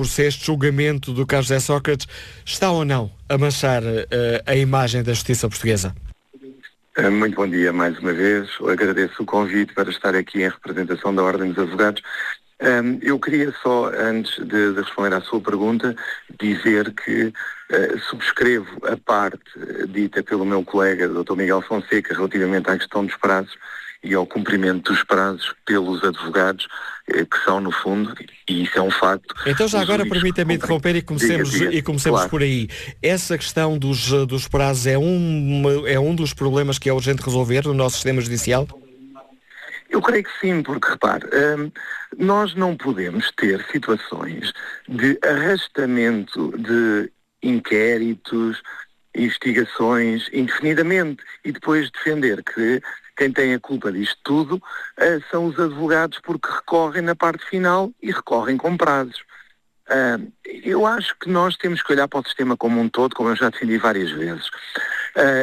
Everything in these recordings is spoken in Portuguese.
este julgamento do caso José Sócrates está ou não a manchar a imagem da justiça portuguesa? Muito bom dia mais uma vez. Eu agradeço o convite para estar aqui em representação da Ordem dos Advogados. Eu queria só, antes de responder à sua pergunta, dizer que subscrevo a parte dita pelo meu colega, Dr. Miguel Fonseca, relativamente à questão dos prazos e ao cumprimento dos prazos pelos advogados, que são, no fundo, e isso é um facto... Então já agora permita-me interromper e comecemos claro. Por aí. Essa questão dos prazos é um dos problemas que é urgente resolver no nosso sistema judicial? Eu creio que sim, porque, repare, nós não podemos ter situações de arrastamento de inquéritos, investigações indefinidamente e depois defender que quem tem a culpa disto tudo são os advogados porque recorrem na parte final e recorrem com prazos. Eu acho que nós temos que olhar para o sistema como um todo, como eu já defendi várias vezes.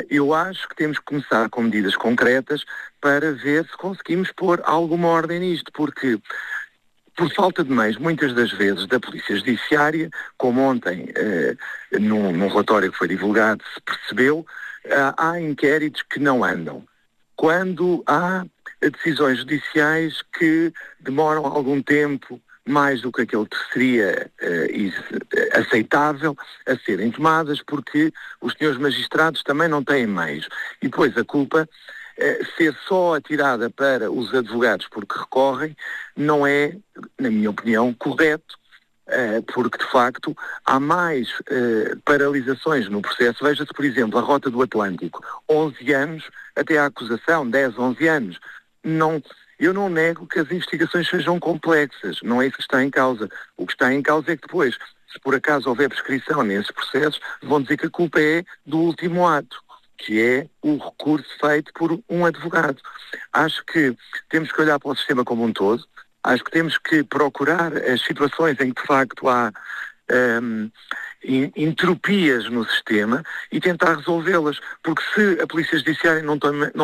Eu acho que temos que começar com medidas concretas para ver se conseguimos pôr alguma ordem nisto, porque por falta de meios, muitas das vezes, da Polícia Judiciária, como ontem, num relatório que foi divulgado, se percebeu, há inquéritos que não andam. Quando há decisões judiciais que demoram algum tempo, mais do que aquilo que seria aceitável, a serem tomadas, porque os senhores magistrados também não têm meios. E depois a culpa ser só atirada para os advogados porque recorrem, não é, na minha opinião, correto, porque de facto há mais paralisações no processo. Veja-se, por exemplo, a Rota do Atlântico, 11 anos até à acusação, 10, 11 anos. Eu não nego que as investigações sejam complexas, não é isso que está em causa. O que está em causa é que depois, se por acaso houver prescrição nesses processos, vão dizer que a culpa é do último ato, que é o recurso feito por um advogado. Acho que temos que olhar para o sistema como um todo, acho que temos que procurar as situações em que de facto há entropias no sistema e tentar resolvê-las, porque se a Polícia Judiciária não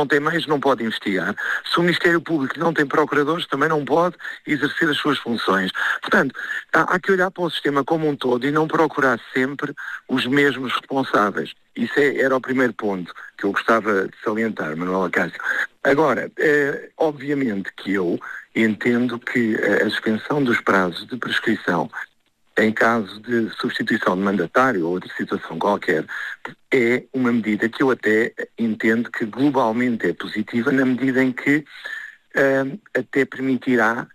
tem meios, não pode investigar. Se o Ministério Público não tem procuradores, também não pode exercer as suas funções. Portanto, há que olhar para o sistema como um todo e não procurar sempre os mesmos responsáveis. Isso era o primeiro ponto que eu gostava de salientar, Manuela Cássio. Agora, obviamente que eu entendo que a suspensão dos prazos de prescrição em caso de substituição de mandatário ou outra situação qualquer, é uma medida que eu até entendo que globalmente é positiva, na medida em que até permitirá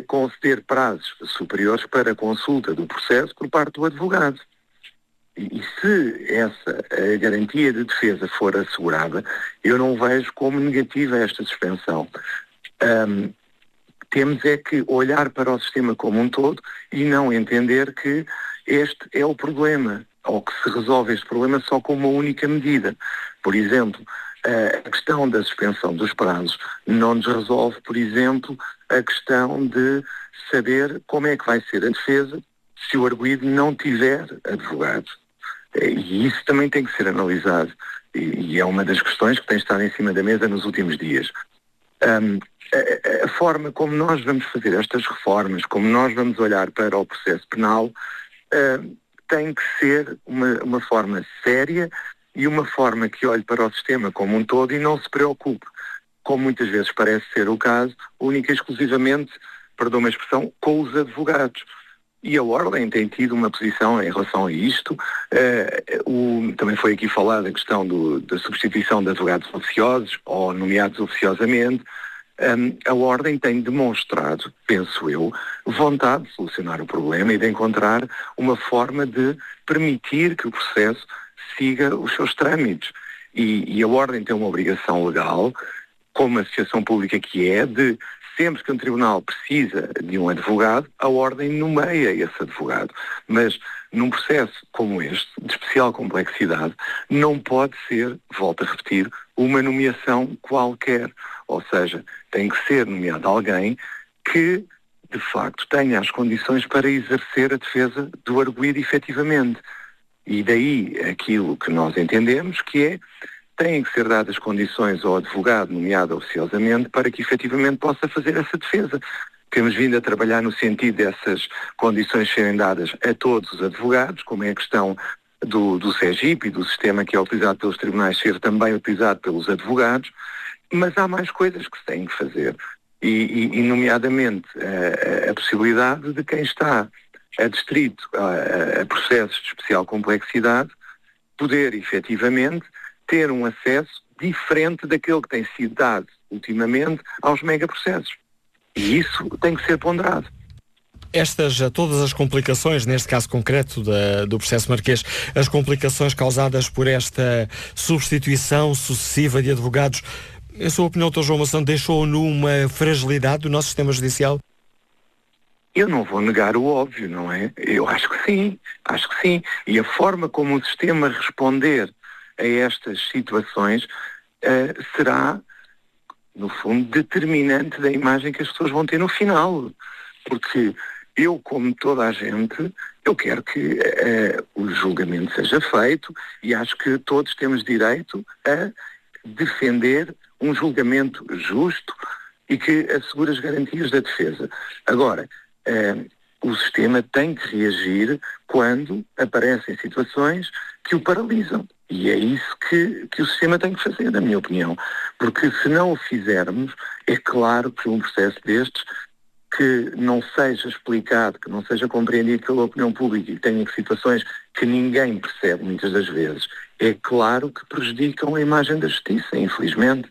conceder prazos superiores para a consulta do processo por parte do advogado. E se essa garantia de defesa for assegurada, eu não vejo como negativa esta suspensão. Temos é que olhar para o sistema como um todo e não entender que este é o problema, ou que se resolve este problema só com uma única medida. Por exemplo, a questão da suspensão dos prazos não nos resolve, por exemplo, a questão de saber como é que vai ser a defesa se o arguido não tiver advogado. E isso também tem que ser analisado. E é uma das questões que tem estado em cima da mesa nos últimos dias. A forma como nós vamos fazer estas reformas, como nós vamos olhar para o processo penal, tem que ser uma forma séria e uma forma que olhe para o sistema como um todo e não se preocupe, como muitas vezes parece ser o caso, única e exclusivamente, perdão a expressão, com os advogados. E a Ordem tem tido uma posição em relação a isto. Também foi aqui falada a questão da substituição de advogados oficiosos ou nomeados oficiosamente. A Ordem tem demonstrado, penso eu, vontade de solucionar o problema e de encontrar uma forma de permitir que o processo siga os seus trâmites. E a Ordem tem uma obrigação legal, como associação pública que é, de sempre que um tribunal precisa de um advogado, a Ordem nomeia esse advogado. Mas num processo como este, de especial complexidade, não pode ser, volto a repetir, uma nomeação qualquer. Ou seja, tem que ser nomeado alguém que, de facto, tenha as condições para exercer a defesa do arguido efetivamente. E daí aquilo que nós entendemos que é: têm que ser dadas condições ao advogado nomeado oficiosamente para que efetivamente possa fazer essa defesa. Temos vindo a trabalhar no sentido dessas condições serem dadas a todos os advogados, como é a questão do CEGIP e do sistema que é utilizado pelos tribunais ser também utilizado pelos advogados, mas há mais coisas que se têm que fazer. E nomeadamente, a possibilidade de quem está adstrito a processos de especial complexidade poder, efetivamente, ter um acesso diferente daquele que tem sido dado ultimamente aos megaprocessos. E isso tem que ser ponderado. Todas as complicações, neste caso concreto do processo Marquês, as complicações causadas por esta substituição sucessiva de advogados, em sua opinião, Dr. João Maçã, deixou numa fragilidade do nosso sistema judicial? Eu não vou negar o óbvio, não é? Eu acho que sim. E a forma como o sistema responder a estas situações será, no fundo, determinante da imagem que as pessoas vão ter no final. Porque eu, como toda a gente, eu quero que o julgamento seja feito e acho que todos temos direito a defender um julgamento justo e que assegure as garantias da defesa. Agora, o sistema tem que reagir quando aparecem situações que o paralisam. E é isso que o sistema tem que fazer, na minha opinião. Porque se não o fizermos, é claro que um processo destes que não seja explicado, que não seja compreendido pela opinião pública e que tenha situações que ninguém percebe muitas das vezes, é claro que prejudicam a imagem da justiça, infelizmente.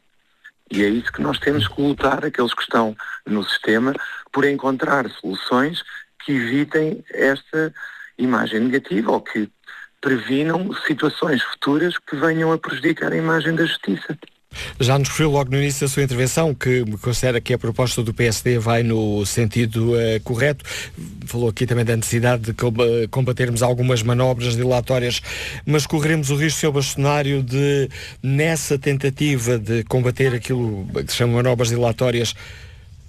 E é isso que nós temos que lutar, aqueles que estão no sistema, por encontrar soluções que evitem esta imagem negativa ou que previnam situações futuras que venham a prejudicar a imagem da justiça. Já nos referiu logo no início da sua intervenção que considera que a proposta do PSD vai no sentido correto. Falou aqui também da necessidade de combatermos algumas manobras dilatórias, mas correremos o risco, Sr. Bastonário, de, nessa tentativa de combater aquilo que se chama manobras dilatórias,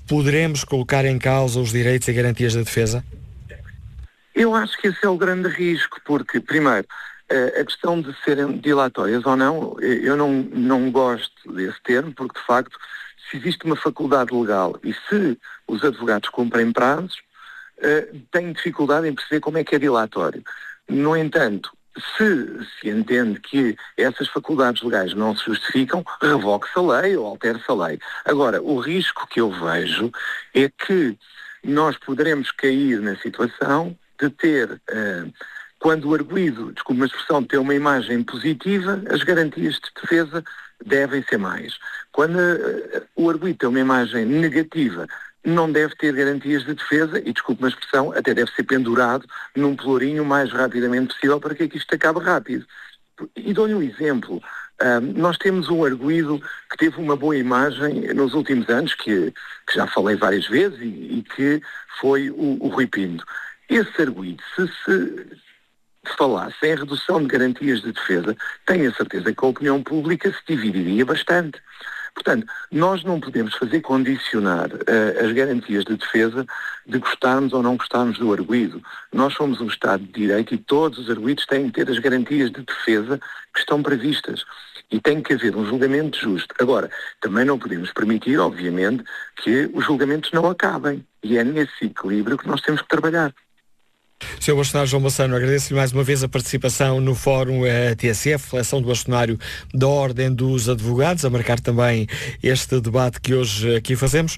poderemos colocar em causa os direitos e garantias da defesa? Eu acho que esse é o grande risco, porque, primeiro, a questão de serem dilatórias ou não, eu não gosto desse termo, porque de facto, se existe uma faculdade legal e se os advogados cumprem prazos, têm dificuldade em perceber como é que é dilatório. No entanto, se entende que essas faculdades legais não se justificam, revogue-se a lei ou altere-se a lei. Agora, o risco que eu vejo é que nós poderemos cair na situação de ter... quando o arguido, desculpe uma expressão, tem uma imagem positiva, as garantias de defesa devem ser mais. Quando o arguido tem uma imagem negativa, não deve ter garantias de defesa e, desculpe uma expressão, até deve ser pendurado num pelourinho o mais rapidamente possível para que isto acabe rápido. E dou-lhe um exemplo. Nós temos um arguido que teve uma boa imagem nos últimos anos, que já falei várias vezes, e que foi o Rui Pinto. Esse arguido, se falasse em redução de garantias de defesa, tenho a certeza que a opinião pública se dividiria bastante. Portanto, nós não podemos fazer condicionar as garantias de defesa de gostarmos ou não gostarmos do arguido. Nós somos um Estado de Direito e todos os arguidos têm que ter as garantias de defesa que estão previstas. E tem que haver um julgamento justo. Agora, também não podemos permitir, obviamente, que os julgamentos não acabem. E é nesse equilíbrio que nós temos que trabalhar. Sr. Bastonário João Maçã, agradeço-lhe mais uma vez a participação no Fórum TSF, seleção do Bastonário da Ordem dos Advogados, a marcar também este debate que hoje aqui fazemos.